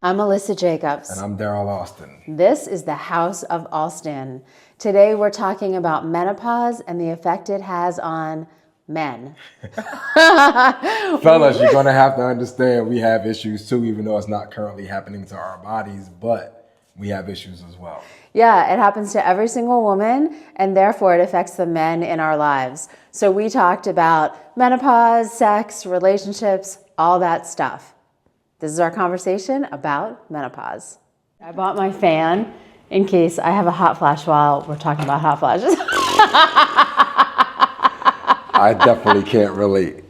I'm Melissa Jacobs. And I'm Darrell Alston. This is the House of Alston. Today we're talking about menopause and the effect it has on men. Fellas, you're going to have to understand we have issues too, even though it's not currently happening to our bodies, but we have issues as well. Yeah, it happens to every single woman, and therefore it affects the men in our lives. So we talked about menopause, sex, relationships, all that stuff. This is our conversation about menopause. I bought my fan in case I have a hot flash while we're talking about hot flashes. I definitely can't relate.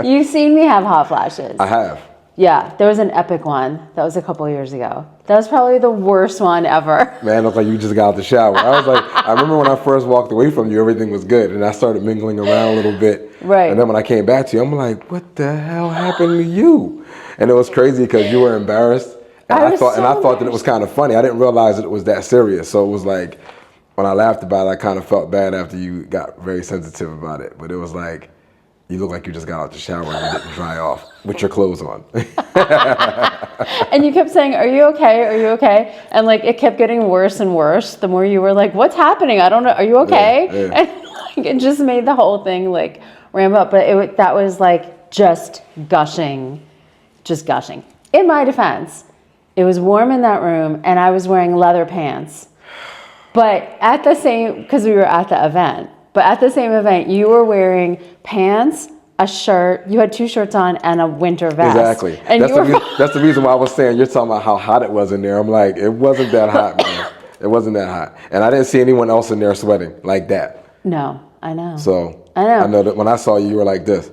You've seen me have hot flashes. I have. Yeah, there was an epic one. That was a couple of years ago. That was probably the worst one ever. Man, it looked like you just got out the shower. I remember when I first walked away from you, everything was good. And I started mingling around a little bit. Right. And then when I came back to you, I'm like, what the hell happened to you? And it was crazy because you were embarrassed. And I thought that it was kind of funny. I didn't realize that it was that serious. So it was like, when I laughed about it, I kind of felt bad after you got very sensitive about it. But it was like, you look like you just got out the shower and you didn't dry off with your clothes on. And you kept saying, are you okay? Are you okay? And like, it kept getting worse and worse. The more you were like, what's happening? I don't know. Are you okay? Yeah. And like, it just made the whole thing like ramp up. But that was like just gushing. In my defense, it was warm in that room and I was wearing leather pants. But at the same, because we were at the event, but at the same event, you were wearing pants, a shirt, you had two shirts on, and a winter vest. Exactly. And that's the reason why I was saying, you're talking about how hot it was in there. I'm like, it wasn't that hot, man. It wasn't that hot. And I didn't see anyone else in there sweating like that. No, I know. So I know that when I saw you, you were like this.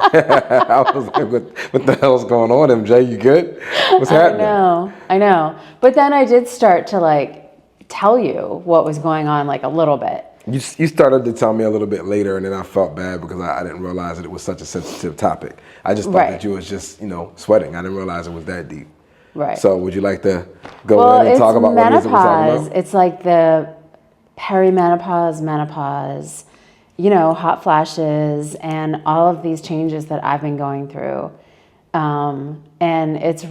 I was like, what the hell's going on, MJ? You good? What's happening? I know. But then I did start to like tell you what was going on like a little bit. You started to tell me a little bit later, and then I felt bad because I didn't realize that it was such a sensitive topic. I just thought that you was just, sweating. I didn't realize it was that deep. Right. So would you like to go in and talk about what it is that we're talking about? It's like the perimenopause, menopause, hot flashes and all of these changes that I've been going through. And it's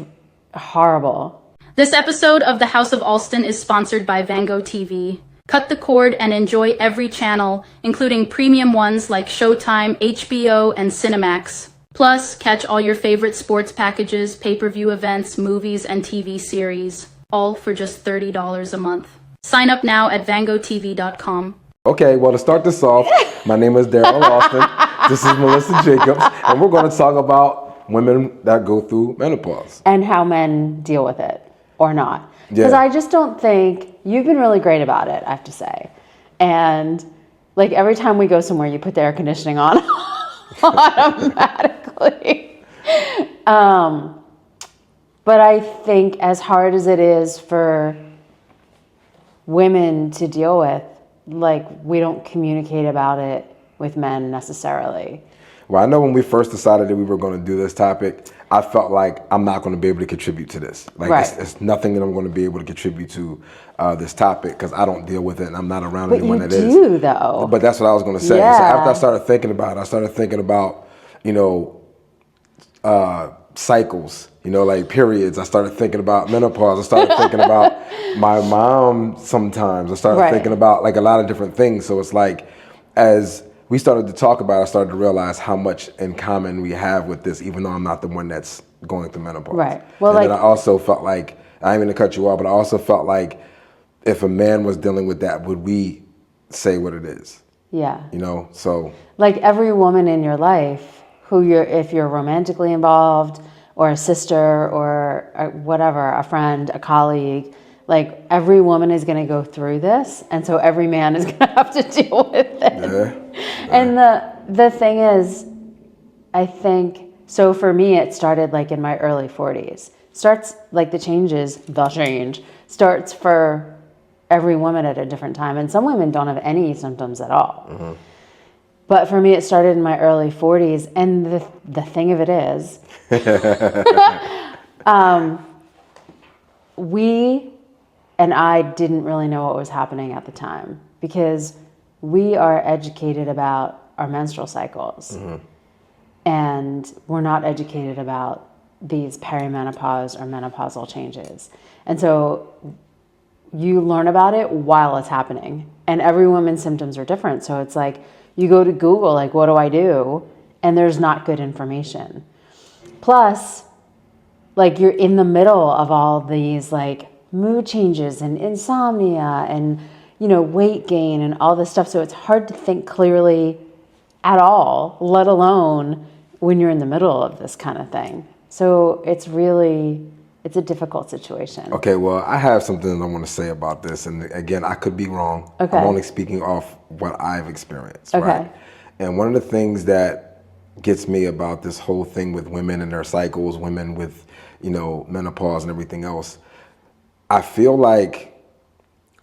horrible. This episode of the House of Alston is sponsored by Vango TV. Cut the cord and enjoy every channel, including premium ones like Showtime, HBO, and Cinemax. Plus, catch all your favorite sports packages, pay-per-view events, movies, and TV series, all for just $30 a month. Sign up now at vangotv.com. Okay, well, to start this off, my name is Darrell Alston. This is Melissa Jacobs, and we're going to talk about women that go through menopause. And how men deal with it, or not. Because I just don't think, you've been really great about it, I have to say. And like every time we go somewhere, you put the air conditioning on automatically. But I think as hard as it is for women to deal with, like we don't communicate about it with men necessarily. Well, I know when we first decided that we were going to do this topic, I felt like I'm not going to be able to contribute to this. Like it's nothing that I'm going to be able to contribute to this topic because I don't deal with it and I'm not around anyone that is. But you do, though. But that's what I was going to say. Yeah. So after I started thinking about cycles, like periods. I started thinking about menopause. I started thinking about my mom sometimes. I started thinking about like a lot of different things. So it's like as we started to talk about it, I started to realize how much in common we have with this, even though I'm not the one that's going through menopause. Right. Well, and then I also felt like, I ain't mean to cut you off, but I also felt like if a man was dealing with that, would we say what it is? Yeah. So. Like every woman in your life if you're romantically involved or a sister or whatever, a friend, a colleague, like every woman is going to go through this. And so every man is going to have to deal with it. Yeah. And the thing is, I think, so for me, it started like in my early 40s. Starts like the change starts for every woman at a different time. And some women don't have any symptoms at all. Mm-hmm. But for me, it started in my early 40s. And the thing of it is, we and I didn't really know what was happening at the time because we are educated about our menstrual cycles. Mm-hmm. and we're not educated about these perimenopause or menopausal changes. And so you learn about it while it's happening. And every woman's symptoms are different. So it's like you go to Google, like, what do I do? And there's not good information. Plus, like, you're in the middle of all these like mood changes and insomnia and, you know, weight gain and all this stuff. So it's hard to think clearly at all, let alone when you're in the middle of this kind of thing. So it's a difficult situation. Okay, well, I have something that I want to say about this. And again, I could be wrong. Okay. I'm only speaking off what I've experienced, Okay. right? And one of the things that gets me about this whole thing with women and their cycles, women with, you know, menopause and everything else, I feel like,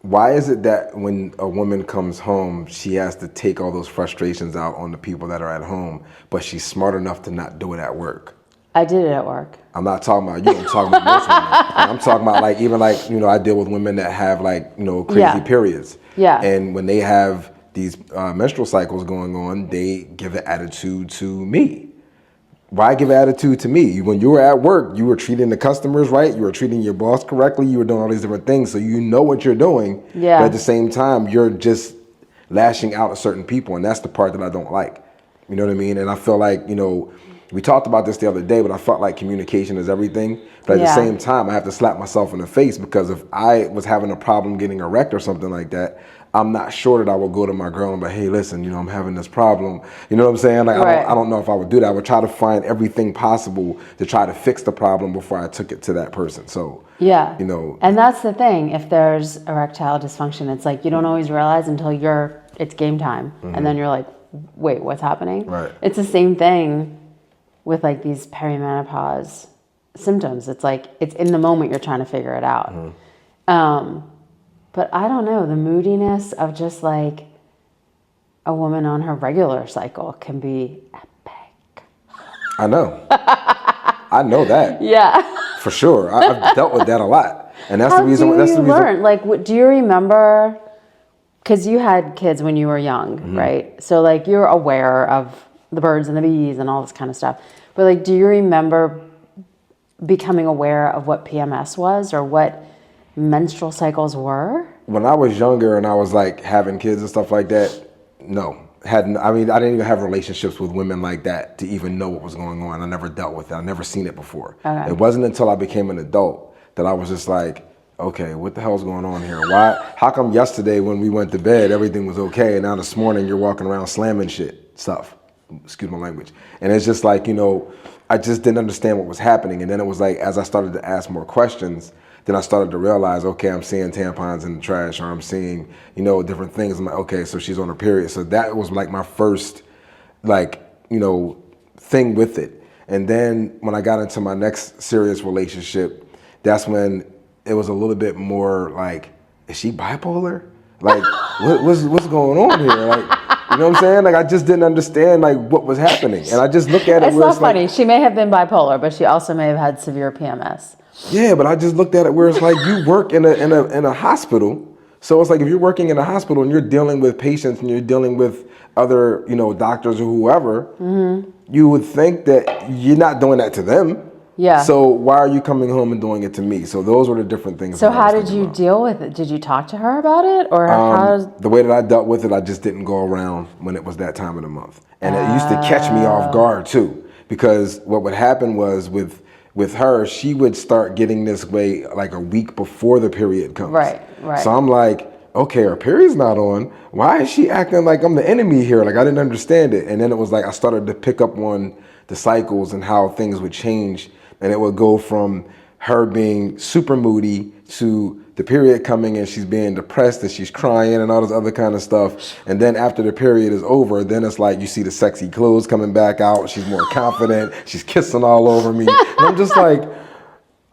why is it that when a woman comes home, she has to take all those frustrations out on the people that are at home, but she's smart enough to not do it at work? I did it at work. I'm not talking about you. I'm talking about most women. I'm talking about like, even like, you know, I deal with women that have like, you know, crazy periods. Yeah. And when they have these menstrual cycles going on, they give an attitude to me. Why give an attitude to me? When you were at work, you were treating the customers right. You were treating your boss correctly. You were doing all these different things. So you know what you're doing. Yeah. But at the same time, you're just lashing out at certain people. And that's the part that I don't like. You know what I mean? And I feel like, you know, we talked about this the other day, but I felt like communication is everything. But at the same time, I have to slap myself in the face, because if I was having a problem getting erect or something like that, I'm not sure that I would go to my girl and be like, hey, listen, you know, I'm having this problem. You know what I'm saying? Like, Right. I don't know if I would do that. I would try to find everything possible to try to fix the problem before I took it to that person. So, Yeah. you know. And that's the thing. If there's erectile dysfunction, it's like you don't always realize until it's game time. And then you're like, wait, what's happening? Right. It's the same thing with like these perimenopause symptoms. It's like, it's in the moment you're trying to figure it out. But I don't know, the moodiness of just like a woman on her regular cycle can be epic. I know. I know that. Yeah. For sure. I've dealt with that a lot. And that's How the reason. do That's you the reason. learn? Like, do you remember, because you had kids when you were young, right? So like you're aware of the birds and the bees and all this kind of stuff. But like, do you remember becoming aware of what PMS was or what menstrual cycles were? When I was younger and I was like having kids and stuff like that, no. I didn't even have relationships with women like that to even know what was going on. I never dealt with it. I never seen it before. Okay. It wasn't until I became an adult that I was just like, okay, what the hell's going on here? Why? How come yesterday when we went to bed, everything was okay, and now this morning you're walking around slamming stuff? Excuse my language. And it's just like, you know, I just didn't understand what was happening. And then it was like, as I started to ask more questions, then I started to realize, okay, I'm seeing tampons in the trash, or I'm seeing, you know, different things. I'm like, okay, so she's on her period. So that was like my first, like, you know, thing with it. And then when I got into my next serious relationship, that's when it was a little bit more like, is she bipolar? Like, what's going on here? Like, you know what I'm saying? Like, I just didn't understand like what was happening. And I just look at it It's where not it's funny. like, She may have been bipolar, but she also may have had severe PMS. yeah, but I just looked at it where it's like, you work in a hospital. So it's like, if you're working in a hospital and you're dealing with patients and you're dealing with other, you know, doctors or whoever, you would think that you're not doing that to them. Yeah. So why are you coming home and doing it to me? So those were the different things. So that I how was did thinking you about. deal with it? Did you talk to her about it, or how? The way that I dealt with it, I just didn't go around when it was that time of the month. And it used to catch me off guard too, because what would happen was with her, she would start getting this way like a week before the period comes. Right. So I'm like, okay, her period's not on. Why is she acting like I'm the enemy here? Like, I didn't understand it. And then it was like I started to pick up on the cycles and how things would change. And it would go from her being super moody to the period coming and she's being depressed and she's crying and all this other kind of stuff. And then after the period is over, then it's like you see the sexy clothes coming back out. She's more confident. She's kissing all over me. And I'm just like,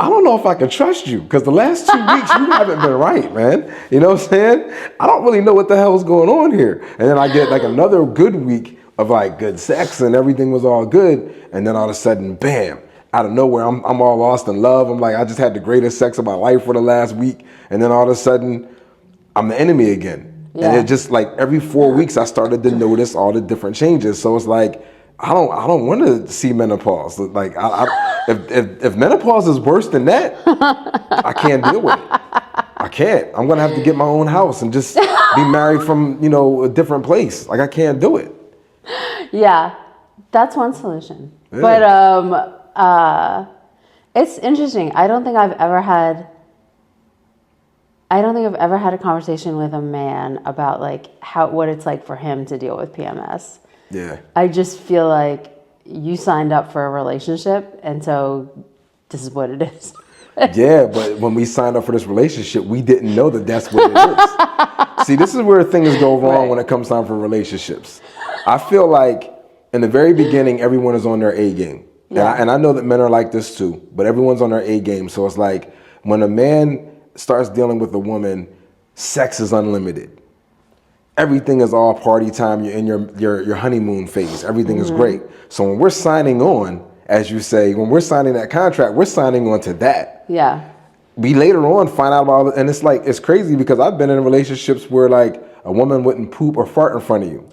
I don't know if I can trust you, because the last 2 weeks you haven't been right, man. You know what I'm saying? I don't really know what the hell is going on here. And then I get like another good week of like good sex and everything was all good. And then all of a sudden, bam, out of nowhere, I'm all lost in love. I'm like, I just had the greatest sex of my life for the last week. And then all of a sudden, I'm the enemy again. Yeah. And it just like every 4 weeks, I started to notice all the different changes. So it's like, I don't want to see menopause. Like, if menopause is worse than that, I can't deal with it. I can't. I'm gonna have to get my own house and just be married from a different place. Like, I can't do it. Yeah, that's one solution. Yeah. But it's interesting. I don't think I've ever had a conversation with a man about like what it's like for him to deal with PMS. Yeah. I just feel like you signed up for a relationship, and so this is what it is. Yeah, but when we signed up for this relationship, we didn't know that that's what it is. See, this is where things go wrong when it comes time for relationships. I feel like in the very beginning, everyone is on their A game. Yeah. And I know that men are like this too, but everyone's on their A game. So it's like when a man starts dealing with a woman, sex is unlimited. Everything is all party time. You're in your honeymoon phase. Everything is great. So when we're signing on, as you say, when we're signing that contract, we're signing on to that. Yeah. We later on find out about it, and it's crazy because I've been in relationships where like a woman wouldn't poop or fart in front of you.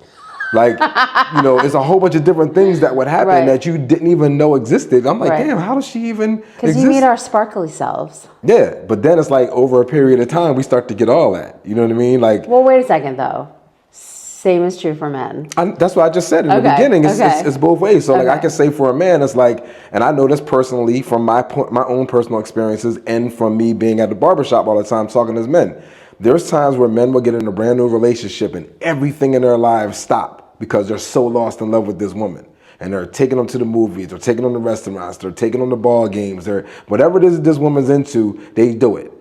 Like, it's a whole bunch of different things that would happen that you didn't even know existed. I'm like, damn, how does she even exist? Because you meet our sparkly selves. Yeah, but then it's like over a period of time, we start to get all that. You know what I mean? Like, well, wait a second though. Same is true for men. That's what I just said in the beginning. It's both ways. So like I can say for a man, it's like, and I know this personally from my own personal experiences and from me being at the barbershop all the time talking to men. There's times where men will get in a brand new relationship and everything in their lives stop because they're so lost in love with this woman. And they're taking them to the movies, they're taking them to restaurants, they're taking them to ball games, they're whatever it is that this woman's into, they do it.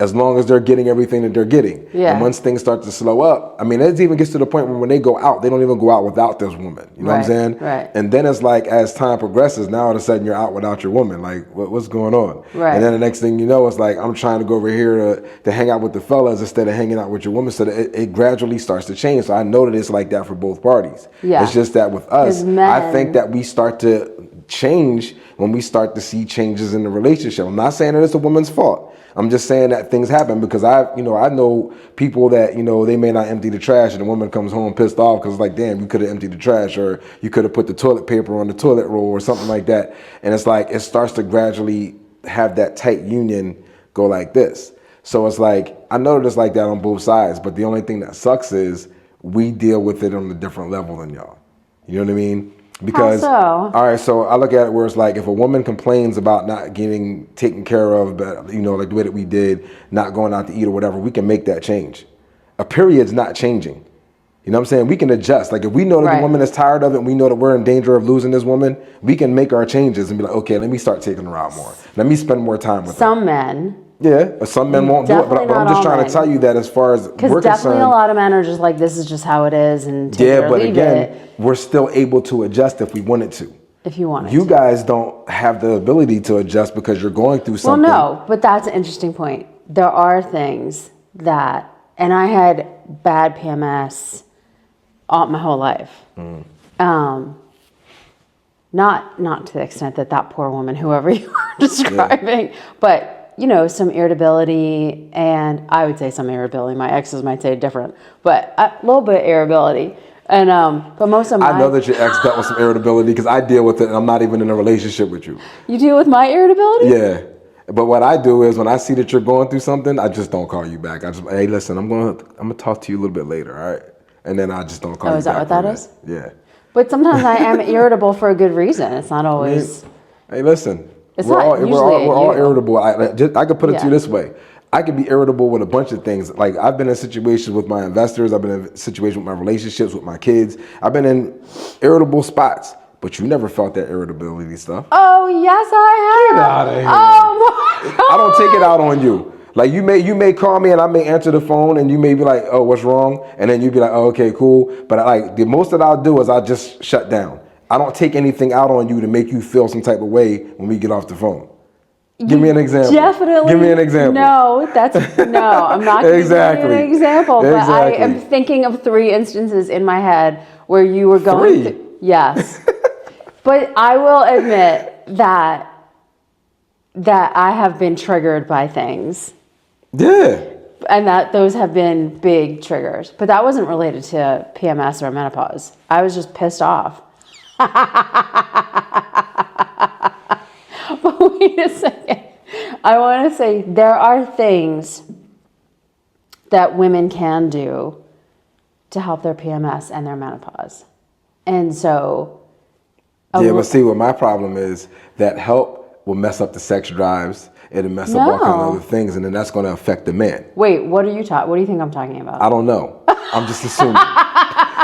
As long as they're getting everything that they're getting. Yeah. And once things start to slow up, I mean, it even gets to the point where when they go out, they don't even go out without this woman. You know what I'm saying? Right. And then it's like, as time progresses, now all of a sudden you're out without your woman. Like, what's going on? Right. And then the next thing you know, it's like, I'm trying to go over here to hang out with the fellas instead of hanging out with your woman. So that it gradually starts to change. So I know that it's like that for both parties. Yeah. It's just that with us, I think that we start to change when we start to see changes in the relationship. I'm not saying that it's a woman's fault. I'm just saying that things happen because I know people that, they may not empty the trash and the woman comes home pissed off because it's like, damn, you could have emptied the trash or you could have put the toilet paper on the toilet roll or something like that. And it's like, it starts to gradually have that tight union go like this. So it's like, I know that it's like that on both sides, but the only thing that sucks is we deal with it on a different level than y'all. You know what I mean? Because, all right, so I look at it where it's like if a woman complains about not getting taken care of, but like the way that we did, not going out to eat or whatever, we can make that change. A period's not changing. You know what I'm saying? We can adjust. Like if we know that the woman is tired of it and we know that we're in danger of losing this woman, we can make our changes and be like, okay, let me start taking her out more. Let me spend more time with her. Some men. Yeah, some men won't do it, but I'm just trying to tell you that as far as we're concerned. Because definitely a lot of men are just like, this is just how it is and take it or but leave again, it. We're still able to adjust if we wanted to. If you wanted to. You guys don't have the ability to adjust because you're going through something. Well, no, but that's an interesting point. There are things that, and I had bad PMS all my whole life. Not to the extent that poor woman, whoever you were describing, but some irritability, and I would say some irritability. My exes might say different, but a little bit of irritability. And but most of my, I know that your ex dealt with some irritability because I deal with it, and I'm not even in a relationship with you. You deal with my irritability? Yeah, but what I do is when I see that you're going through something, I just don't call you back. I just, hey, listen, I'm gonna talk to you a little bit later, all right? And then I just don't call you back. Oh, is that what that is? Yeah. But sometimes I am irritable for a good reason. It's not always. Hey, listen. We're all irritable. I could put it to you this way. I could be irritable with a bunch of things. Like I've been in situations with my investors. I've been in situations with my relationships with my kids. I've been in irritable spots. But you never felt that irritability stuff. Oh, yes, I have. Get out of here. Oh, my God. I don't take it out on you. Like you may call me and I may answer the phone and you may be like, oh, what's wrong? And then you'd be like, oh, okay, cool. But the most that I'll do is I'll just shut down. I don't take anything out on you to make you feel some type of way when we get off the phone. Give me an example. Definitely. Give me an example. No, I'm not going to give you an example. But I am thinking of 3 instances in my head where you were going 3? Yes. But I will admit that I have been triggered by things. Yeah. And that those have been big triggers. But that wasn't related to PMS or menopause. I was just pissed off. But wait a second. I want to say there are things that women can do to help their PMS and their menopause. And so... Yeah, but see, what my problem is, that help will mess up the sex drives. It'll mess up all kinds of other things, and then that's going to affect the man. Wait, what do you think I'm talking about? I don't know. I'm just assuming.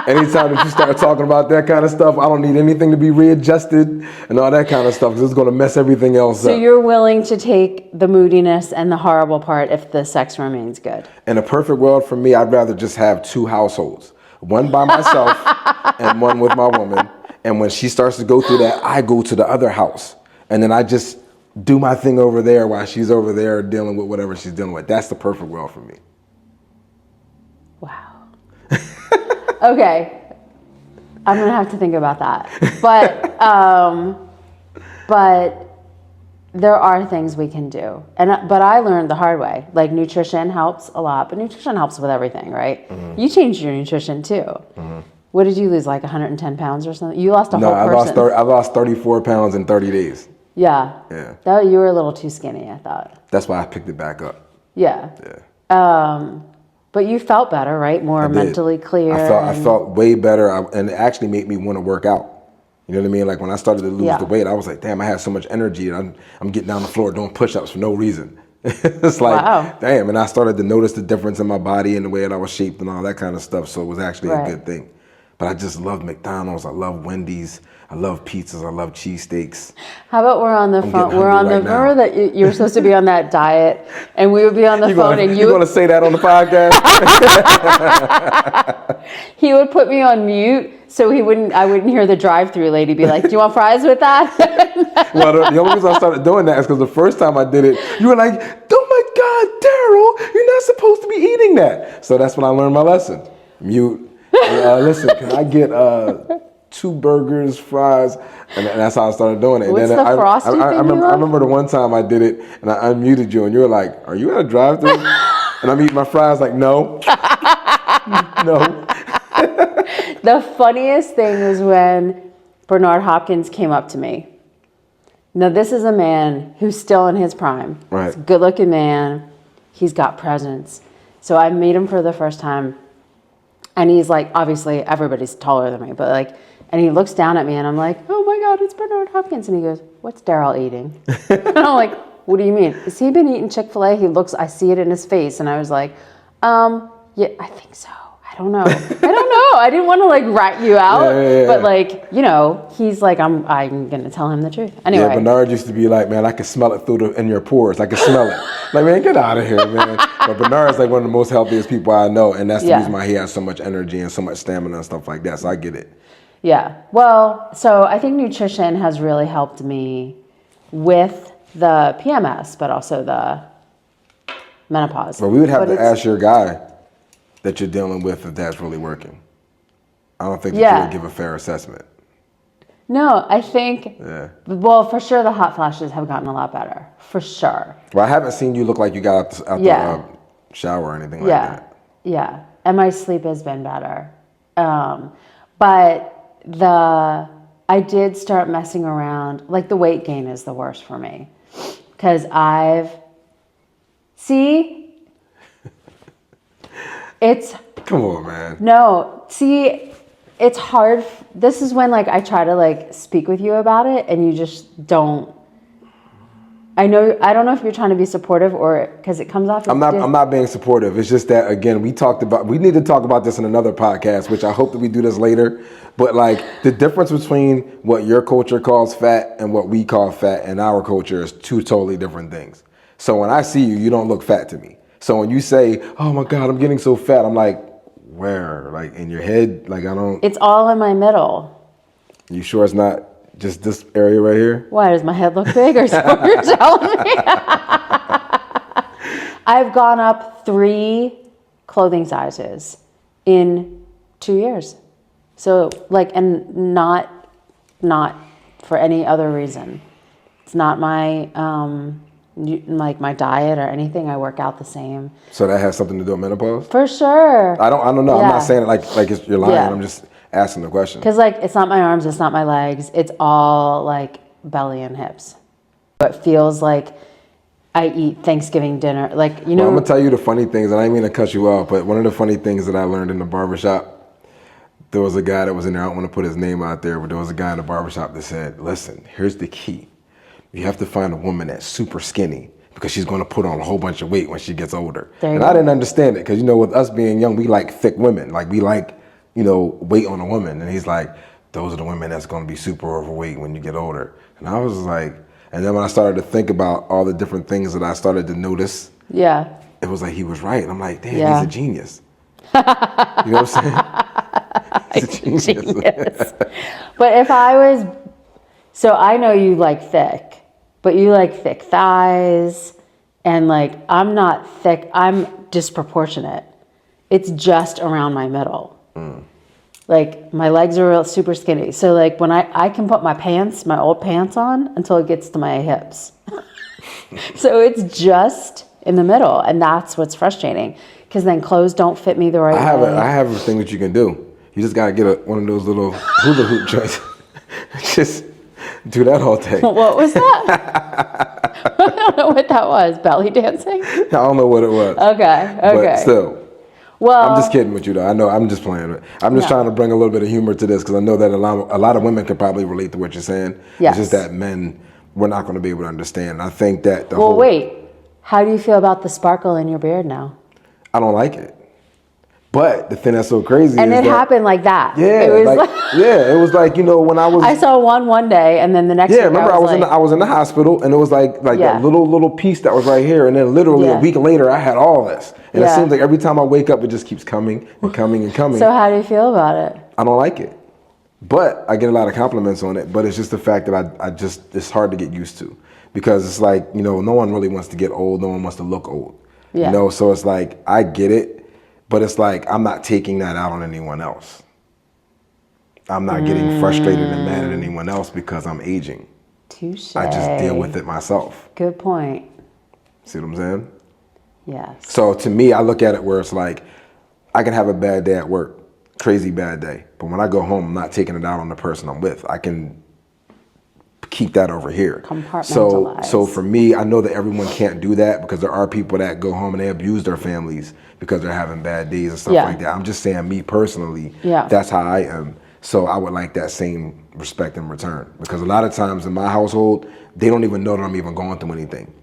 Anytime that you start talking about that kind of stuff, I don't need anything to be readjusted and all that kind of stuff, because it's going to mess everything else up. So you're willing to take the moodiness and the horrible part if the sex remains good? In a perfect world for me, I'd rather just have 2 households. One by myself and one with my woman. And when she starts to go through that, I go to the other house. And then I just do my thing over there while she's over there dealing with whatever she's dealing with. That's the perfect world for me. Wow. Okay. I'm going to have to think about that. But there are things we can do. But I learned the hard way. Like nutrition helps a lot, but nutrition helps with everything, right? Mm-hmm. You changed your nutrition too. Mm-hmm. What did you lose, like 110 pounds or something? You lost a whole person. No, I lost 34 pounds in 30 days. Yeah. Yeah. You were a little too skinny, I thought. That's why I picked it back up. Yeah. Yeah. But you felt better, right? More mentally clear. I felt way better, and it actually made me want to work out. You know what I mean? Like when I started to lose the weight, I was like, damn, I have so much energy, and I'm getting down the floor doing push-ups for no reason. It's like, wow. Damn. And I started to notice the difference in my body and the way that I was shaped and all that kind of stuff. So it was actually a good thing. But I just love McDonald's. I love Wendy's. I love pizzas. I love cheesesteaks. How about we're on the phone? We're on the remember that you're supposed to be on that diet, and we would be on the phone, and you want to say that on the podcast? He would put me on mute so I wouldn't hear the drive-through lady be like, "Do you want fries with that?" Well, the only reason I started doing that is because the first time I did it, you were like, "Oh my God, Darrell, you're not supposed to be eating that." So that's when I learned my lesson. Mute. Listen, can I get 2 burgers, fries, and that's how I started doing it. And What's then the frosty thing I remember the one time I did it, and I unmuted you, and you were like, "Are you at a drive-thru?" And I'm eating my fries like, "No, no." The funniest thing was when Bernard Hopkins came up to me. Now, this is a man who's still in his prime. Right. He's a good-looking man. He's got presence. So I meet him for the first time. And he's like, obviously, everybody's taller than me, but like, and he looks down at me and I'm like, "Oh my God, it's Bernard Hopkins." And he goes, "What's Darrell eating?" And I'm like, "What do you mean? Has he been eating Chick-fil-A?" I see it in his face. And I was like, yeah, I think so. I don't know. I didn't want to like rat you out, but like, he's like, I'm going to tell him the truth. Anyway. Yeah, Bernard used to be like, "Man, I can smell it in your pores. I can smell it." Like, man, get out of here, man. But Bernard's like one of the most healthiest people I know, and that's the reason why he has so much energy and so much stamina and stuff like that. So I get it. Yeah. Well, so I think nutrition has really helped me with the PMS, but also the menopause. Well, we would have to ask your guy that you're dealing with if that's really working. I don't think that you would give a fair assessment. No, I think, well, for sure the hot flashes have gotten a lot better. For sure. Well, I haven't seen you look like you got out the shower or anything like that. Yeah. And my sleep has been better. But I did start messing around. Like the weight gain is the worst for me. Because Come on, man. No, it's hard. This is when like I try to like speak with you about it and you just don't. I don't know if you're trying to be supportive or because it comes off. I'm not being supportive. It's just that, again, we need to talk about this in another podcast, which I hope that we do this later. But like the difference between what your culture calls fat and what we call fat in our culture is 2 totally different things. So when I see you, you don't look fat to me. So when you say, "Oh my God, I'm getting so fat," I'm like, where? Like in your head? Like I don't. It's all in my middle. You sure it's not just this area right here? Why, does my head look big or something you're telling me? I've gone up 3 clothing sizes in 2 years. So like, and not for any other reason. It's not my, like my diet or anything. I work out the same. So that has something to do with menopause? For sure. I don't know. Yeah. I'm not saying it like you're lying. Yeah. I'm just asking the question. Because, like, it's not my arms, it's not my legs. It's all, like, belly and hips. It feels like I eat Thanksgiving dinner. Like, you know. Well, I'm going to tell you the funny things, and I didn't mean to cut you off, but one of the funny things that I learned in the barbershop, there was a guy that was in there. I don't want to put his name out there, but there was a guy in the barbershop that said, listen, here's the key. You have to find a woman that's super skinny because she's going to put on a whole bunch of weight when she gets older. And I didn't understand it because, you know, with us being young, we like thick women. Like, we like, you know, weight on a woman. And he's like, those are the women that's going to be super overweight when you get older. And I was like, and then when I started to think about all the different things that I started to notice, Yeah. it was like he was right. And I'm like, damn, he's a genius. You know what I'm saying? He's a genius. But if I was, so I know you like thick, but you like thick thighs, and like I'm not thick, I'm disproportionate. It's just around my middle. Like my legs are real super skinny. So like when I can put my old pants on until it gets to my hips. So it's just in the middle, and that's what's frustrating because then clothes don't fit me the right way. I have a thing that you can do. You just gotta get one of those little hula hoop joints. Just do that all day. What was that? I don't know what that was. Belly dancing? I don't know what it was. Okay. But still. Well, I'm just kidding with you though. I know, I'm just playing. I'm just trying to bring a little bit of humor to this because I know that a lot of women can probably relate to what you're saying. Yes. It's just that men, we're not going to be able to understand. I think that wait. How do you feel about the sparkle in your beard now? I don't like it. But the thing that's so crazy and is it happened like that. Yeah, it was it was like, you know, when I was. I saw one day, and then the next. Yeah, remember I was in the hospital, and it was like that little piece that was right here, and then literally a week later I had all this, and it seems like every time I wake up, it just keeps coming and coming and coming. So how do you feel about it? I don't like it, but I get a lot of compliments on it. But it's just the fact that I just it's hard to get used to because it's like, you know, no one really wants to get old, no one wants to look old, you know. So it's like I get it. But it's like, I'm not taking that out on anyone else. I'm not getting frustrated and mad at anyone else because I'm aging. Touché. I just deal with it myself. Good point. See what I'm saying? Yes. So to me, I look at it where it's like, I can have a bad day at work, crazy bad day. But when I go home, I'm not taking it out on the person I'm with. I can keep that over here. Compartmentalize. So for me, I know that everyone can't do that because there are people that go home and they abuse their families because they're having bad days and stuff like that. I'm just saying, me personally, that's how I am. So I would like that same respect in return because a lot of times in my household, they don't even know that I'm even going through anything.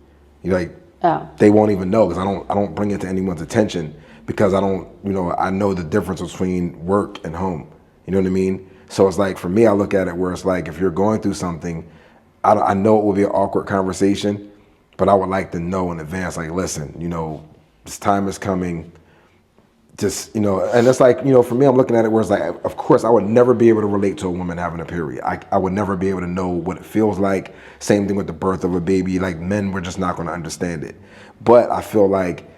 You like, they won't even know because I don't bring it to anyone's attention because I don't, you know, I know the difference between work and home. You know what I mean? So it's like, for me, I look at it where it's like, if you're going through something, I know it will be an awkward conversation, but I would like to know in advance, like, listen, you know, this time is coming. Just, you know, and it's like, you know, for me, I'm looking at it where it's like, of course, I would never be able to relate to a woman having a period. I would never be able to know what it feels like. Same thing with the birth of a baby. Like, men, we're just not going to understand it. But I feel like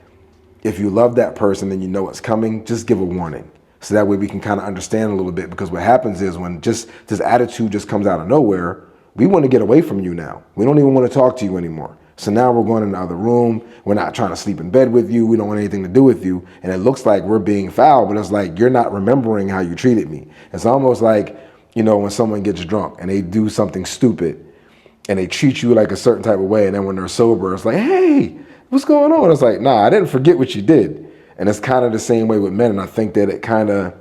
if you love that person and you know it's coming, just give a warning. So that way we can kind of understand a little bit, because what happens is when just this attitude just comes out of nowhere, we want to get away from you now. We don't even want to talk to you anymore. So now we're going in the other room. We're not trying to sleep in bed with you. We don't want anything to do with you. And it looks like we're being foul, but it's like, you're not remembering how you treated me. It's almost like, you know, when someone gets drunk and they do something stupid and they treat you like a certain type of way. And then when they're sober, it's like, hey, what's going on? It's like, nah, I didn't forget what you did. And it's kind of the same way with men. And I think that it kind of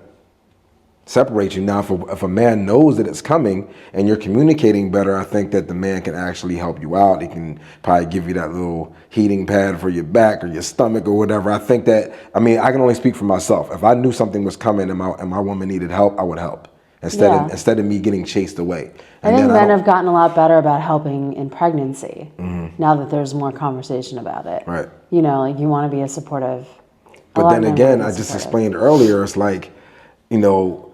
separates you. Now, if a man knows that it's coming and you're communicating better, I think that the man can actually help you out. He can probably give you that little heating pad for your back or your stomach or whatever. I think that, I mean, I can only speak for myself. If I knew something was coming and my woman needed help, I would help instead of me getting chased away. I think men have gotten a lot better about helping in pregnancy now that there's more conversation about it. Right. You know, like, you want to be a supportive. But then again, I just explained earlier, it's like, you know,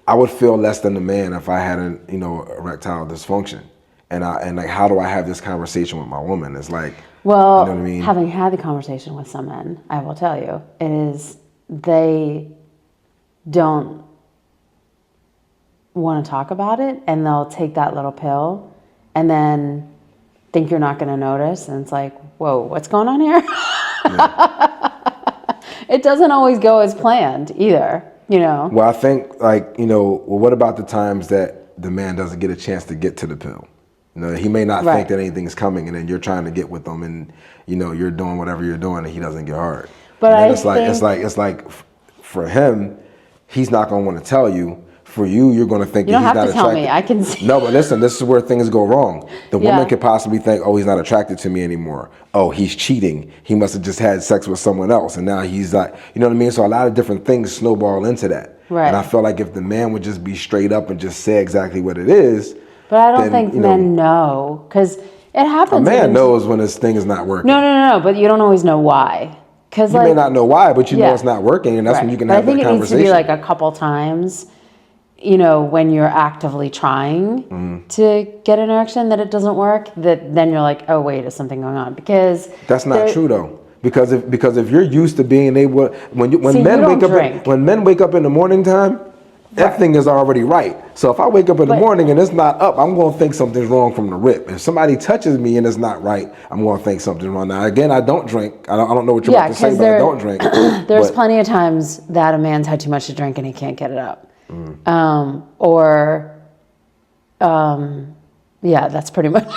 I would feel less than the man if I had an, you know, erectile dysfunction. And like, how do I have this conversation with my woman? It's like, well, you know what I mean? Having had the conversation with some men, I will tell you, it is, they don't want to talk about it, and they'll take that little pill and then think you're not going to notice. And it's like, whoa, what's going on here? It doesn't always go as planned either. you know? Well, I think like, well, what about the times that the man doesn't get a chance to get to the pill? He may not think that anything's coming, and then you're trying to get with him, and you're doing whatever you're doing, and he doesn't get hard. But and it's like for him, he's not gonna want to tell you. For you, you're gonna think you that don't he's have not to tell attracted. me. I can see. No, but listen, this is where things go wrong. The Yeah. woman could possibly think, oh, he's not attracted to me anymore. Oh, he's cheating. He must have just had sex with someone else, and now he's like, you know what I mean? So a lot of different things snowball into that. Right. And I feel like if the man would just be straight up and just say exactly what it is. But I don't think men know, because it happens. A man knows when his thing is not working. No, but you don't always know why. Because You may not know why, but you know it's not working, and that's when you can have that conversation. I think it needs to be like a couple times, when you're actively trying to get an erection that it doesn't work, that then you're like, oh wait, is something going on? Because that's not true though. Because if you're used to being able, when men wake up in the morning time, that thing is already right. So if I wake up in the morning and it's not up, I'm going to think something's wrong from the rip. If somebody touches me and it's not right, I'm going to think something's wrong. Now, again, I don't drink. I don't know what you're about to say, but I don't drink. There's plenty of times that a man's had too much to drink and he can't get it up. That's pretty much.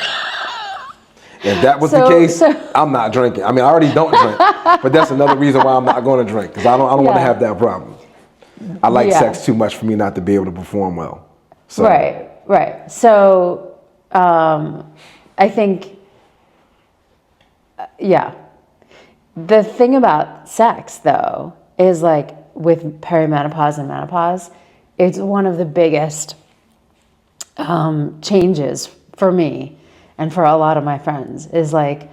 If that was the case, I'm not drinking. I mean, I already don't drink, but that's another reason why I'm not going to drink, because I don't want to have that problem. I like sex too much for me not to be able to perform well. So. Right. So I think, the thing about sex though is like with perimenopause and menopause, it's one of the biggest changes for me and for a lot of my friends is like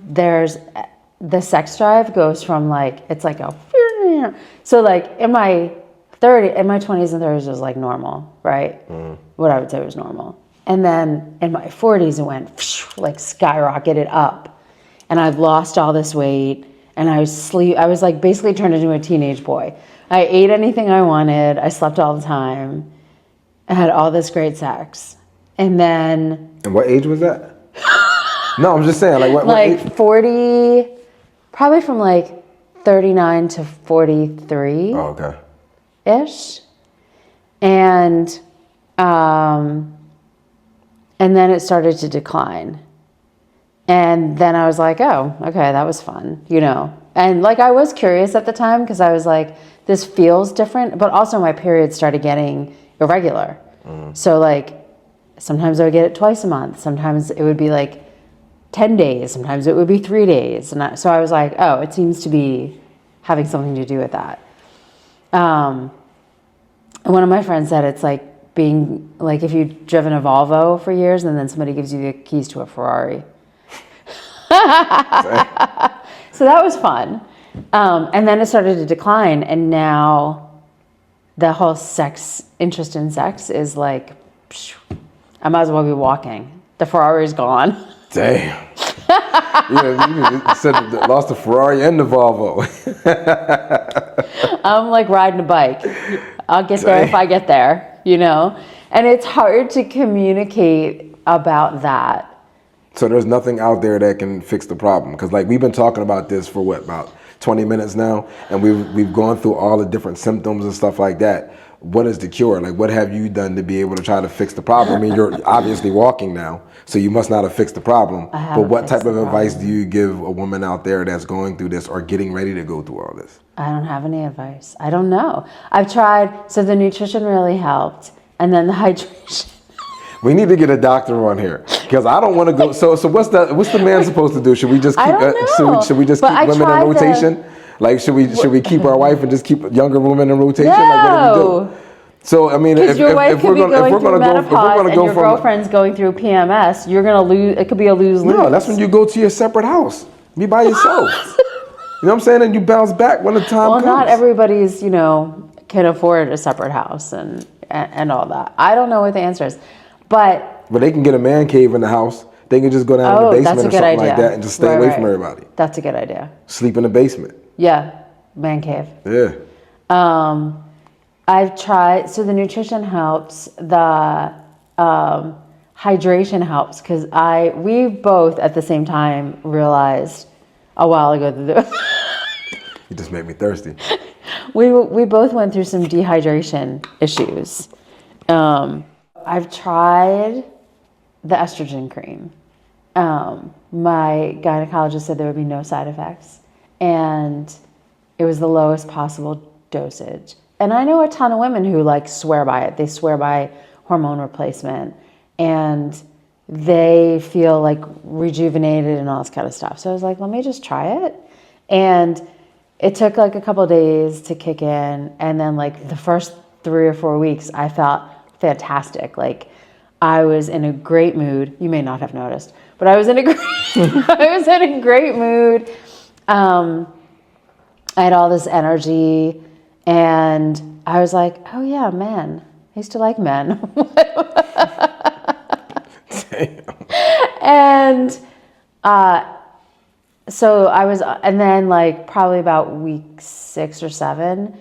the sex drive goes from like, it's like so like in my 20s and 30s was like normal, right? What I would say was normal. And then in my 40s, it went like skyrocketed up. And I've lost all this weight. And I was like basically turned into a teenage boy. I ate anything I wanted. I slept all the time. I had all this great sex. And then... And what age was that? No, I'm just saying. What age? 40, probably from like 39 to 43. Oh, okay. Ish. And then it started to decline. And then I was like, oh, okay, that was fun, And like I was curious at the time because I was like, this feels different, but also my period started getting irregular. So like sometimes I would get it twice a month. Sometimes it would be like 10 days. Sometimes it would be 3 days. And so I was like, oh, it seems to be having something to do with that. And one of my friends said it's like being like if you've driven a Volvo for years and then somebody gives you the keys to a Ferrari. So that was fun. And then it started to decline, and now the whole interest in sex is like, I might as well be walking. The Ferrari's gone. Damn. You said lost the Ferrari and the Volvo. I'm like riding a bike. I'll get there if I get there, And it's hard to communicate about that. So there's nothing out there that can fix the problem, because like we've been talking about this for about 20 minutes now, and we've gone through all the different symptoms and stuff like that. What is the cure? Like, what have you done to be able to try to fix the problem? I mean, you're obviously walking now, so you must not have fixed the problem. But what type of advice do you give a woman out there that's going through this or getting ready to go through all this? I don't have any advice. I don't know. I've tried. So the nutrition really helped, and then the hydration. We need to get a doctor on here, because I don't want to go. So what's the man supposed to do? Should we just keep? Should we just keep women in rotation? Like should we keep our wife and just keep younger women in rotation? No. Like what do we do? So I mean, if your wife could be going through menopause and your from girlfriend's going through PMS, you're gonna lose. It could be a lose-lose. No, that's when you go to your separate house. Be by yourself. You know what I'm saying? And you bounce back when the time comes. Well, not everybody's can afford a separate house and all that. I don't know what the answer is. But they can get a man cave in the house. They can just go down in the basement or something like that and just stay away from everybody. That's a good idea. Sleep in the basement. Yeah, man cave. Yeah. I've tried. So the nutrition helps. The hydration helps because we both at the same time realized a while ago that you just made me thirsty. we both went through some dehydration issues. I've tried the estrogen cream. My gynecologist said there would be no side effects, and it was the lowest possible dosage. And I know a ton of women who like swear by it. They swear by hormone replacement, and they feel like rejuvenated and all this kind of stuff. So I was like, let me just try it. And it took like a couple of days to kick in. And then like the first 3 or 4 weeks, I felt fantastic. Like I was in a great mood. You may not have noticed, but I was in a great, I was in a great mood. I had all this energy, and I was like, oh yeah, men. I used to like men. Damn. And so I was, and then like probably about week 6 or 7,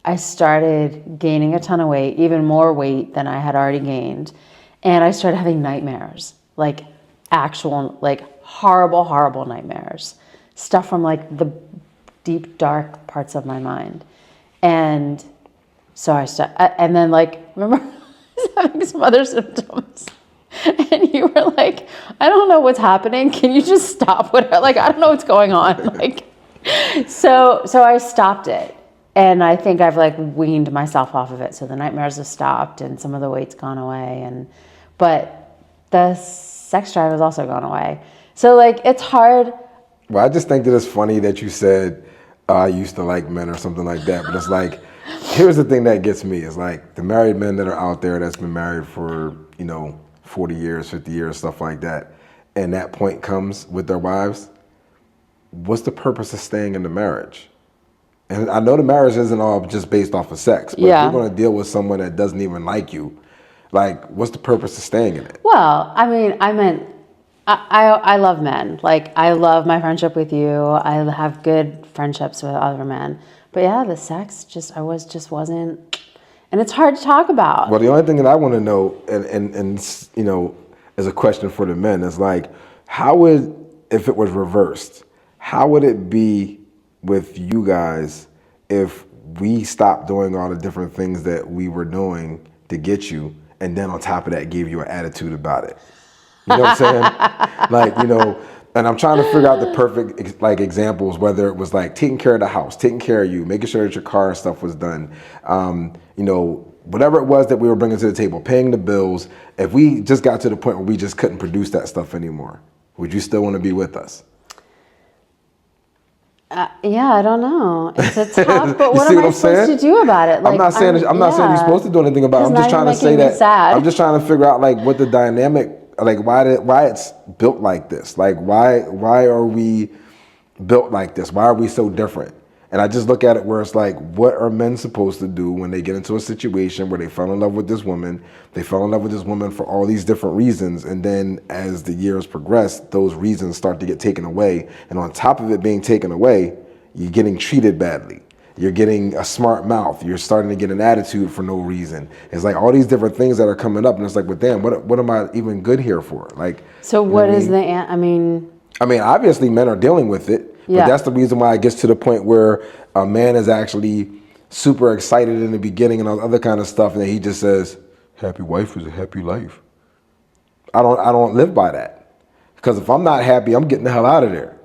I started gaining a ton of weight, even more weight than I had already gained. And I started having nightmares, like actual, like horrible, horrible nightmares. Stuff from like the deep, dark parts of my mind. And so and then like, remember I was having some other symptoms. And you were like, I don't know what's happening. Can you just stop? Like, I don't know what's going on. Like, so I stopped it. And I think I've like weaned myself off of it. So the nightmares have stopped and some of the weight's gone away. But the sex drive has also gone away. So like, it's hard. Well, I just think that it's funny that you said, I used to like men or something like that. But it's like, here's the thing that gets me is like the married men that are out there that's been married for, 40 years, 50 years, stuff like that. And that point comes with their wives. What's the purpose of staying in the marriage? And I know the marriage isn't all just based off of sex, but if you're going to deal with someone that doesn't even like you, like, what's the purpose of staying in it? Well, I mean, I love men. Like, I love my friendship with you. I have good friendships with other men. But yeah, the sex just wasn't, and it's hard to talk about. Well, the only thing that I want to know, and as a question for the men, is like, how would, if it was reversed, how would it be with you guys if we stopped doing all the different things that we were doing to get you, and then on top of that gave you an attitude about it? You know what I'm saying? Like, and I'm trying to figure out the perfect like examples, whether it was like taking care of the house, taking care of you, making sure that your car and stuff was done, whatever it was that we were bringing to the table, paying the bills. If we just got to the point where we just couldn't produce that stuff anymore, would you still want to be with us? Yeah, I don't know. It's tough, but what am I supposed to do about it? Like, I'm not saying you're supposed to do anything about it. I'm just trying to say that. I'm just trying to figure out like what the dynamic, like why it's built like this. Like why are we built like this? Why are we so different? And I just look at it where it's like, what are men supposed to do when they get into a situation where they fell in love with this woman? They fell in love with this woman for all these different reasons. And then as the years progress, those reasons start to get taken away. And on top of it being taken away, you're getting treated badly. You're getting a smart mouth. You're starting to get an attitude for no reason. It's like all these different things that are coming up. And it's like, well, damn, what am I even good here for? Like, so what is the, I mean, obviously men are dealing with it. But that's the reason why it gets to the point where a man is actually super excited in the beginning and all other kind of stuff, and then he just says, "Happy wife is a happy life." I don't live by that, because if I'm not happy, I'm getting the hell out of there.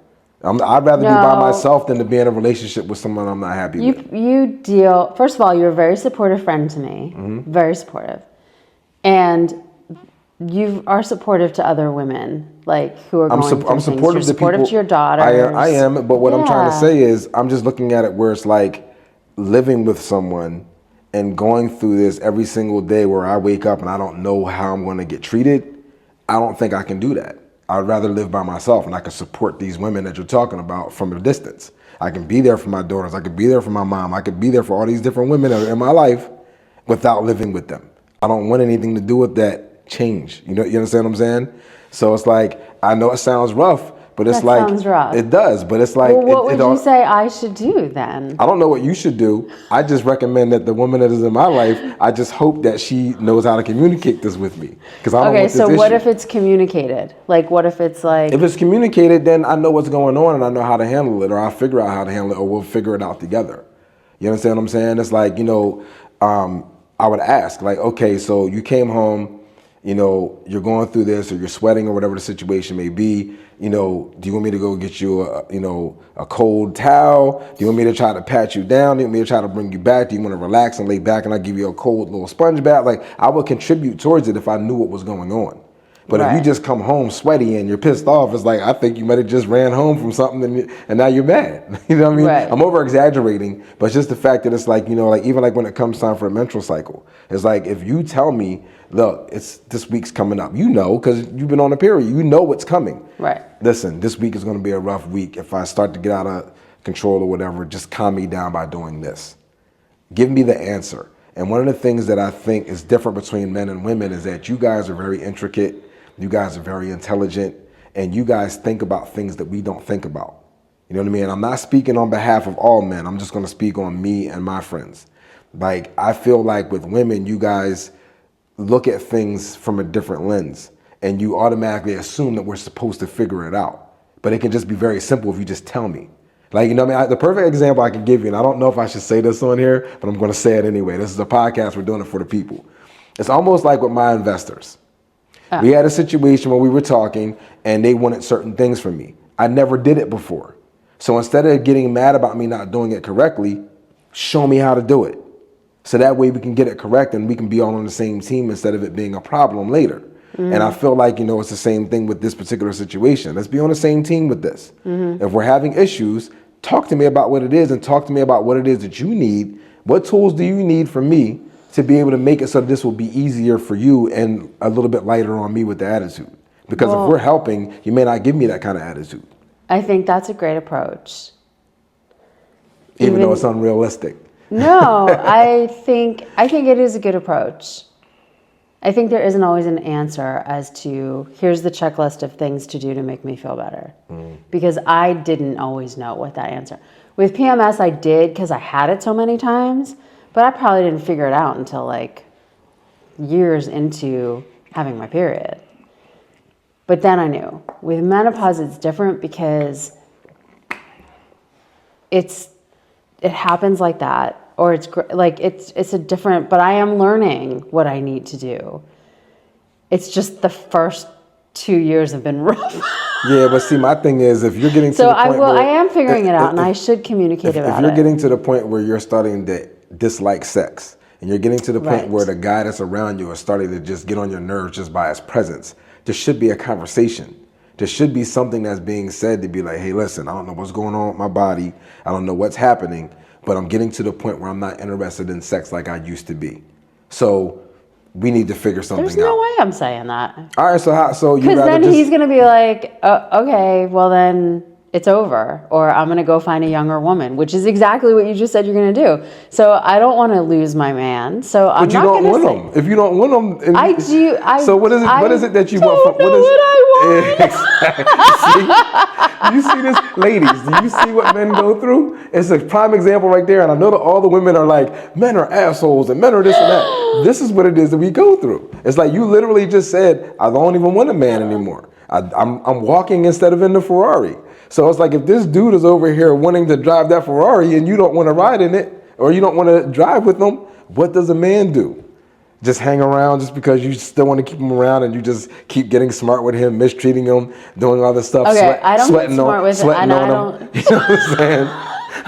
I'd rather be by myself than to be in a relationship with someone I'm not happy with. You deal. First of all, you're a very supportive friend to me, very supportive, and you are supportive to other women, like who are going through things. I'm supportive. You're supportive to your daughters. I am, but what I'm trying to say is, I'm just looking at it where it's like living with someone and going through this every single day, where I wake up and I don't know how I'm going to get treated. I don't think I can do that. I'd rather live by myself, and I can support these women that you're talking about from a distance. I can be there for my daughters. I could be there for my mom. I could be there for all these different women that are in my life without living with them. I don't want anything to do with that change. You understand what I'm saying? So it's like, I know it sounds rough, but it's like, sounds rough. It does, but it's like, well, what would you say I should do then? I don't know what you should do. I just recommend that the woman that is in my life, I just hope that she knows how to communicate this with me. Because I don't want this issue. What if it's communicated? Like, what if it's like, if it's communicated, then I know what's going on and I know how to handle it, or I'll figure out how to handle it, or we'll figure it out together. You understand what I'm saying? It's like, I would ask, like, okay, so you came home, you're going through this, or you're sweating, or whatever the situation may be. Do you want me to go get you a cold towel? Do you want me to try to pat you down? Do you want me to try to bring you back? Do you want to relax and lay back and I give you a cold little sponge bath? Like, I would contribute towards it if I knew what was going on. But if you just come home sweaty and you're pissed off, it's like, I think you might have just ran home from something and now you're mad. You know what I mean? Right. I'm over exaggerating, but it's just the fact that it's like, like even like when it comes time for a menstrual cycle, it's like, if you tell me, look, it's this week's coming up, because you've been on a period, what's coming. Right. Listen, this week is going to be a rough week. If I start to get out of control or whatever, just calm me down by doing this. Give me the answer. And one of the things that I think is different between men and women is that you guys are very intricate. You guys are very intelligent, and you guys think about things that we don't think about. You know what I mean? I'm not speaking on behalf of all men. I'm just going to speak on me and my friends. Like, I feel like with women, you guys look at things from a different lens, and you automatically assume that we're supposed to figure it out. But it can just be very simple if you just tell me. Like, the perfect example I can give you, and I don't know if I should say this on here, but I'm going to say it anyway. This is a podcast. We're doing it for the people. It's almost like with my investors. We had a situation where we were talking and they wanted certain things from me. I never did it before. So instead of getting mad about me not doing it correctly, show me how to do it. So that way we can get it correct and we can be all on the same team instead of it being a problem later. Mm-hmm. And I feel like, it's the same thing with this particular situation. Let's be on the same team with this. Mm-hmm. If we're having issues, talk to me about what it is and talk to me about what it is that you need. What tools do you need from me to be able to make it so this will be easier for you and a little bit lighter on me with the attitude? Because if we're helping, you may not give me that kind of attitude. I think that's a great approach. Even though it's unrealistic. No, I think it is a good approach. I think there isn't always an answer as to, here's the checklist of things to do to make me feel better. Because I didn't always know what that answer. With PMS, I did because I had it so many times. But I probably didn't figure it out until like years into having my period. But then I knew. With menopause, it's different because it happens like that, or it's a different. But I am learning what I need to do. It's just the first 2 years have been rough. Yeah, but see, my thing is, if you're getting to the point where I am figuring it out, and I should communicate about it. If you're getting to the point where you're starting to dislike sex, and you're getting to the point where the guy that's around you is starting to just get on your nerves just by his presence, there should be a conversation. There should be something that's being said to be like, hey, listen, I don't know what's going on with my body. I don't know what's happening, but I'm getting to the point where I'm not interested in sex like I used to be. So we need to figure something out. There's no way I'm saying that. All right, so you because then he's going to be like, okay, well then it's over, or I'm going to go find a younger woman, which is exactly what you just said you're going to do. So I don't want to lose my man. So I'm not going to say. But you don't want him. If you don't want him, I do. So what is it that you want? What I want. Exactly. You see this, ladies? Do you see what men go through? It's a prime example right there. And I know that all the women are like, men are assholes and men are this and that. This is what it is that we go through. It's like you literally just said, I don't even want a man anymore. I'm walking instead of in the Ferrari. So it's like if this dude is over here wanting to drive that Ferrari and you don't want to ride in it, or you don't want to drive with them, what does a man do? Just hang around just because you still want to keep him around, and you just keep getting smart with him, mistreating him, doing all this stuff, okay, I don't get smart with him. You know what I'm saying?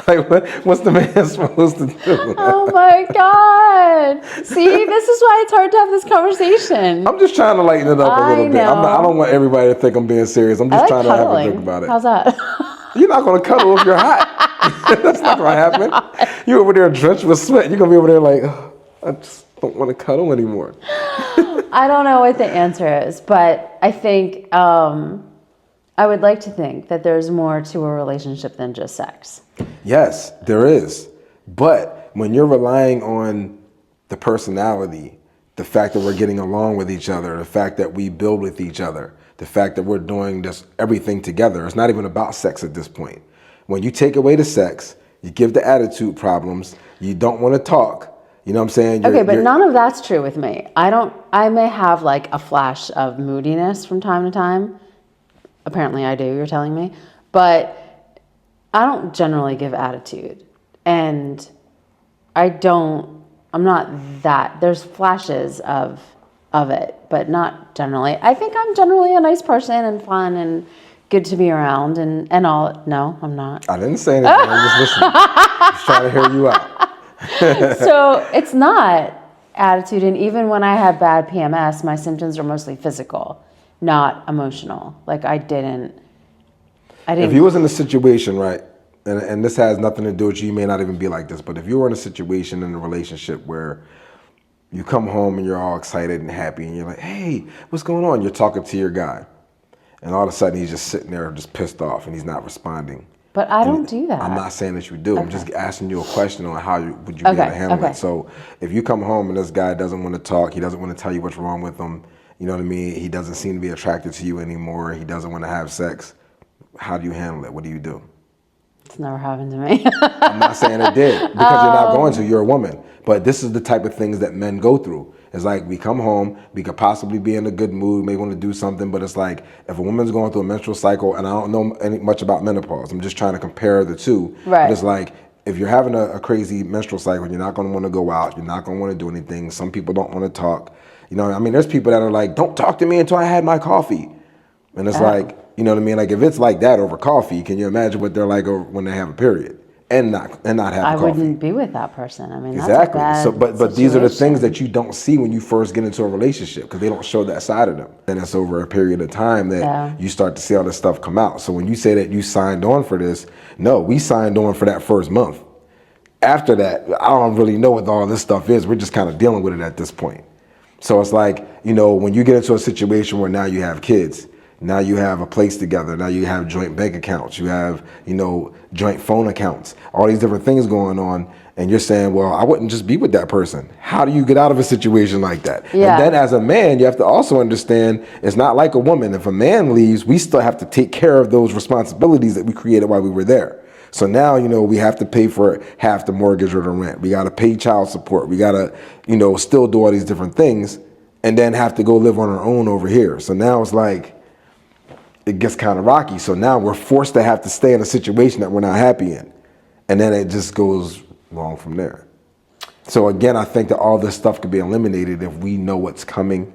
Like, what's the man supposed to do? Oh my God. See, this is why it's hard to have this conversation. I'm just trying to lighten it up a little bit. I don't want everybody to think I'm being serious. I'm just trying to have a joke about it. How's that? You're not going to cuddle if you're hot. That's not going to happen. You're over there drenched with sweat. You're going to be over there like, I just don't want to cuddle anymore. I don't know what the answer is, but I think I would like to think that there's more to a relationship than just sex. Yes, there is. But when you're relying on the personality, the fact that we're getting along with each other, the fact that we build with each other, the fact that we're doing this everything together, it's not even about sex at this point. When you take away the sex, you give the attitude problems, you don't want to talk, you know what I'm saying? But none of that's true with me. I may have like a flash of moodiness from time to time. Apparently I do, you're telling me. But I don't generally give attitude. And I'm not that, there's flashes of it, but not generally. I think I'm generally a nice person and fun and good to be around and all. No, I'm not. I didn't say anything. I'm just listening. Just trying to hear you out. So it's not attitude. And even when I had bad PMS, my symptoms were mostly physical, not emotional. Like I didn't. If you was in a situation, right, and this has nothing to do with you may not even be like this, but if you were in a situation in a relationship where you come home and you're all excited and happy and you're like, hey, what's going on? You're talking to your guy. And all of a sudden he's just sitting there just pissed off and he's not responding. But I don't do that. I'm not saying that you do. Okay. I'm just asking you a question on how would you be able to handle it. So if you come home and this guy doesn't want to talk, he doesn't want to tell you what's wrong with him, you know what I mean? He doesn't seem to be attracted to you anymore. He doesn't want to have sex. How do you handle it? What do you do? It's never happened to me. I'm not saying it did because you're not going to. You're a woman. But this is the type of things that men go through. It's like we come home, we could possibly be in a good mood, may want to do something, but it's like if a woman's going through a menstrual cycle, and I don't know much about menopause, I'm just trying to compare the two. Right. But it's like if you're having a crazy menstrual cycle, you're not going to want to go out, you're not going to want to do anything. Some people don't want to talk. You know, I mean, there's people that are like, don't talk to me until I had my coffee. And it's like, you know what I mean? Like if it's like that over coffee, can you imagine what they're like when they have a period and not have coffee? I wouldn't be with that person. I mean, exactly. That's a bad But these are the things that you don't see when you first get into a relationship because they don't show that side of them. And it's over a period of time that you start to see all this stuff come out. So when you say that you signed on for this, no, we signed on for that first month. After that, I don't really know what all this stuff is. We're just kind of dealing with it at this point. So it's like, you know, when you get into a situation where now you have kids, now you have a place together. Now you have joint bank accounts. You have, you know, joint phone accounts, all these different things going on. And you're saying, well, I wouldn't just be with that person. How do you get out of a situation like that? Yeah. And then as a man, you have to also understand it's not like a woman. If a man leaves, we still have to take care of those responsibilities that we created while we were there. So now, you know, we have to pay for half the mortgage or the rent. We got to pay child support. We got to, you know, still do all these different things and then have to go live on our own over here. So now it's like, it gets kind of rocky. So now we're forced to have to stay in a situation that we're not happy in. And then it just goes wrong from there. So again, I think that all this stuff could be eliminated if we know what's coming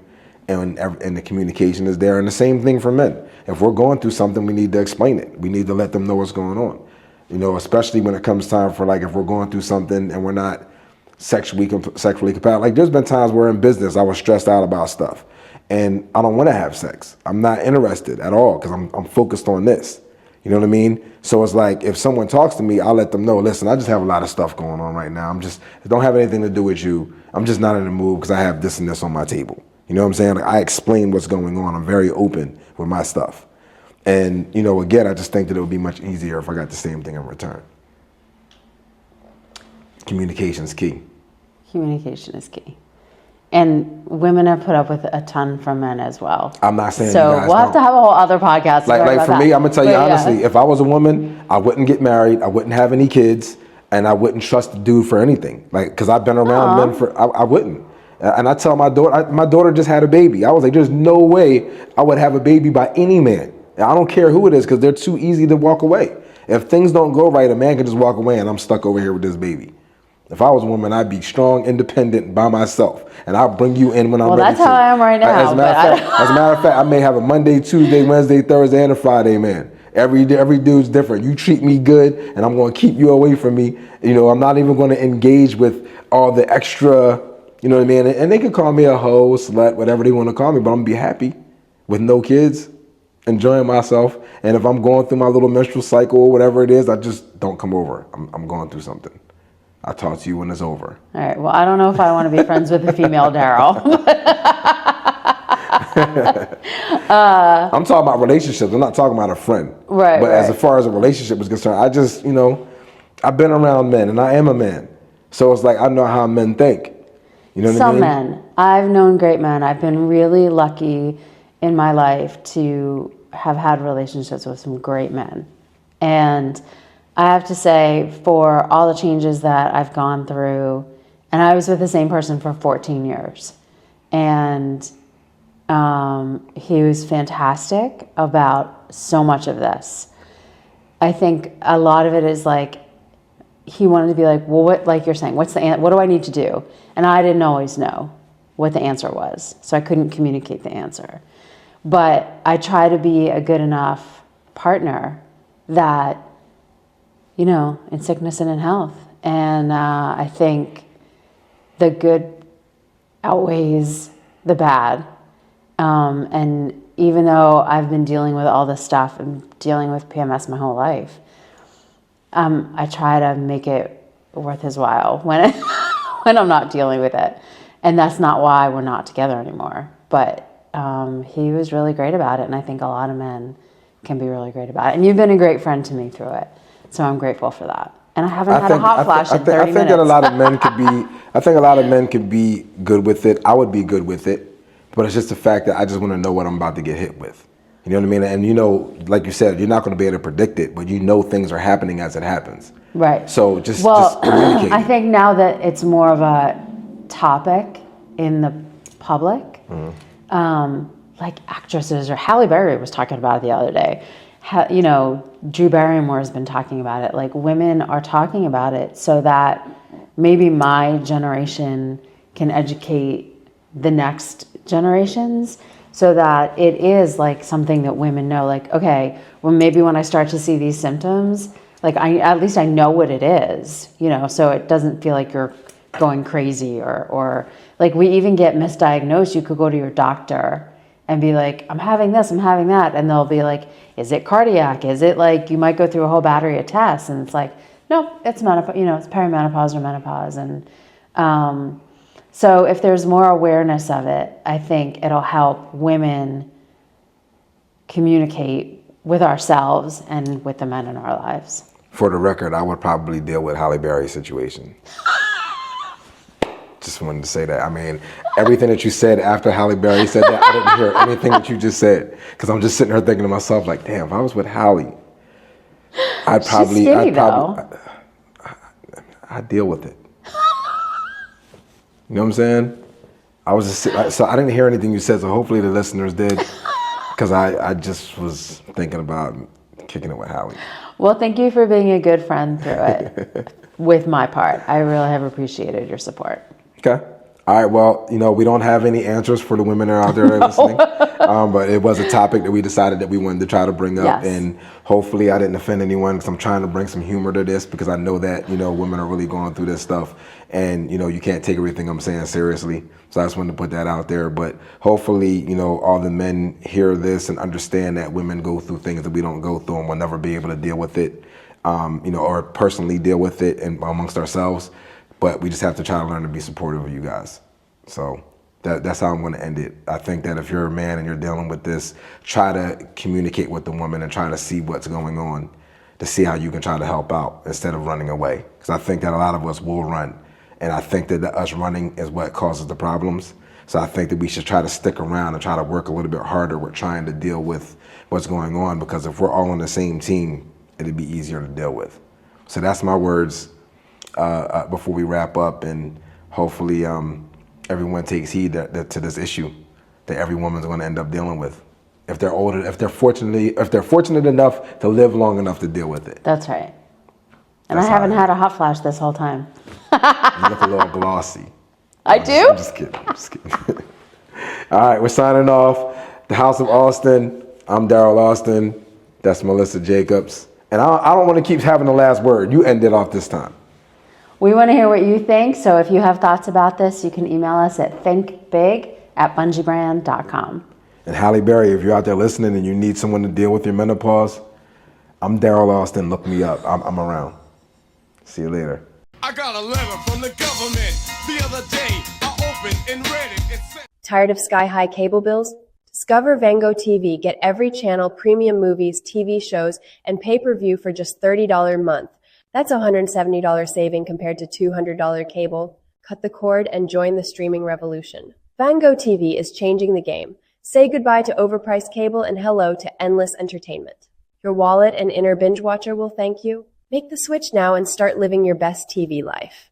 and the communication is there. And the same thing for men. If we're going through something, we need to explain it. We need to let them know what's going on. You know, especially when it comes time for like if we're going through something and we're not sexually compatible. Like there's been times where in business I was stressed out about stuff. And I don't want to have sex. I'm not interested at all because I'm focused on this. You know what I mean? So it's like if someone talks to me, I'll let them know, listen, I just have a lot of stuff going on right now. It don't have anything to do with you. I'm just not in the mood because I have this and this on my table. You know what I'm saying? Like, I explain what's going on. I'm very open with my stuff. And, you know, again, I just think that it would be much easier if I got the same thing in return. Communication is key. Communication is key. And women have put up with a ton from men as well. I'm not saying so. You guys we'll have to have a whole other podcast. Like for me, I'm gonna tell you honestly, if I was a woman, I wouldn't get married, I wouldn't have any kids, and I wouldn't trust a dude for anything. Like, cause I've been around men I wouldn't. And I tell my daughter just had a baby. I was like, there's no way I would have a baby by any man. And I don't care who it is, cause they're too easy to walk away. If things don't go right, a man can just walk away, and I'm stuck over here with this baby. If I was a woman, I'd be strong, independent, by myself, and I'll bring you in when I'm ready. Well, that's how I am right now. As a matter of fact, I may have a Monday, Tuesday, Wednesday, Thursday, and a Friday man. Every dude's different. You treat me good, and I'm going to keep you away from me. You know, I'm not even going to engage with all the extra, you know what I mean? And they can call me a hoe, slut, whatever they want to call me, but I'm going to be happy with no kids, enjoying myself. And if I'm going through my little menstrual cycle or whatever it is, I just don't come over. I'm going through something. I'll talk to you when it's over. All right. Well, I don't know if I want to be friends with a female Darrell. I'm talking about relationships. I'm not talking about a friend. Right. But as far as a relationship is concerned, I just, you know, I've been around men and I am a man. So it's like I know how men think. You know what I mean? Some men. I've known great men. I've been really lucky in my life to have had relationships with some great men. And I have to say, for all the changes that I've gone through, and I was with the same person for 14 years, and he was fantastic about so much of this. I think a lot of it is like, he wanted to be like, well, what, like you're saying, what do I need to do? And I didn't always know what the answer was. So I couldn't communicate the answer. But I try to be a good enough partner that, you know, in sickness and in health. And I think the good outweighs the bad. And even though I've been dealing with all this stuff and dealing with PMS my whole life, I try to make it worth his while when when I'm not dealing with it. And that's not why we're not together anymore. But he was really great about it, and I think a lot of men can be really great about it. And you've been a great friend to me through it, so I'm grateful for that. And I haven't had a hot flash in 30 minutes. I think that a lot of men could be. I think a lot of men could be good with it. I would be good with it, but it's just the fact that I just want to know what I'm about to get hit with. You know what I mean? And you know, like you said, you're not going to be able to predict it, but you know things are happening as it happens. Right. So just communicate. I think now that it's more of a topic in the public, like actresses, or Halle Berry was talking about it the other day. You know, Drew Barrymore has been talking about it. Like, women are talking about it so that maybe my generation can educate the next generations, so that it is like something that women know, like, okay, well, maybe when I start to see these symptoms, like at least I know what it is, you know, so it doesn't feel like you're going crazy or like we even get misdiagnosed. You could go to your doctor and be like, I'm having this, I'm having that. And they'll be like, is it cardiac? Is it like, you might go through a whole battery of tests. And it's like, no, it's menopause, you know, it's perimenopause or menopause. And so if there's more awareness of it, I think it'll help women communicate with ourselves and with the men in our lives. For the record, I would probably deal with Halle Berry's situation. Just wanted to say that. I mean, everything that you said after Halle Berry said that, I didn't hear anything that you just said. Because I'm just sitting here thinking to myself, like, damn, if I was with Halle, I'd deal with it. You know what I'm saying? I was just so I didn't hear anything you said, so hopefully the listeners did, because I just was thinking about kicking it with Halle. Well, thank you for being a good friend through it with my part. I really have appreciated your support. Okay. All right. Well, you know, we don't have any answers for the women that are out there listening, but it was a topic that we decided that we wanted to try to bring up. Yes. And hopefully I didn't offend anyone, because I'm trying to bring some humor to this, because I know that, you know, women are really going through this stuff, and, you know, you can't take everything I'm saying seriously. So I just wanted to put that out there. But hopefully, you know, all the men hear this and understand that women go through things that we don't go through, and we'll never be able to deal with it, you know, or personally deal with it amongst ourselves. But we just have to try to learn to be supportive of you guys. So that's how I'm going to end it. I think that if you're a man and you're dealing with this, try to communicate with the woman and try to see what's going on, to see how you can try to help out instead of running away. Because I think that a lot of us will run. And I think that us running is what causes the problems. So I think that we should try to stick around and try to work a little bit harder with trying to deal with what's going on. Because if we're all on the same team, it'd be easier to deal with. So that's my words before we wrap up. And hopefully everyone takes heed to this issue that every woman's going to end up dealing with, if they're older, if they're fortunate enough to live long enough to deal with it. That's right. And I haven't had a hot flash this whole time. You look a little glossy. I do? I'm just kidding. All right, we're signing off. The House of Alston. I'm Darrell Alston. That's Melissa Jacobs. And I don't want to keep having the last word. You end it off this time. We want to hear what you think. So if you have thoughts about this, you can email us at thinkbig@bungiebrand.com. And Halle Berry, if you're out there listening and you need someone to deal with your menopause, I'm Darrell Alston. Look me up. I'm around. See you later. I got a letter from the government the other day. I opened and read it. It said, Tired of sky-high cable bills? Discover Vango TV. Get every channel, premium movies, TV shows, and pay-per-view for just $30 a month. That's a $170 saving compared to $200 cable. Cut the cord and join the streaming revolution. Vango TV is changing the game. Say goodbye to overpriced cable and hello to endless entertainment. Your wallet and inner binge watcher will thank you. Make the switch now and start living your best TV life.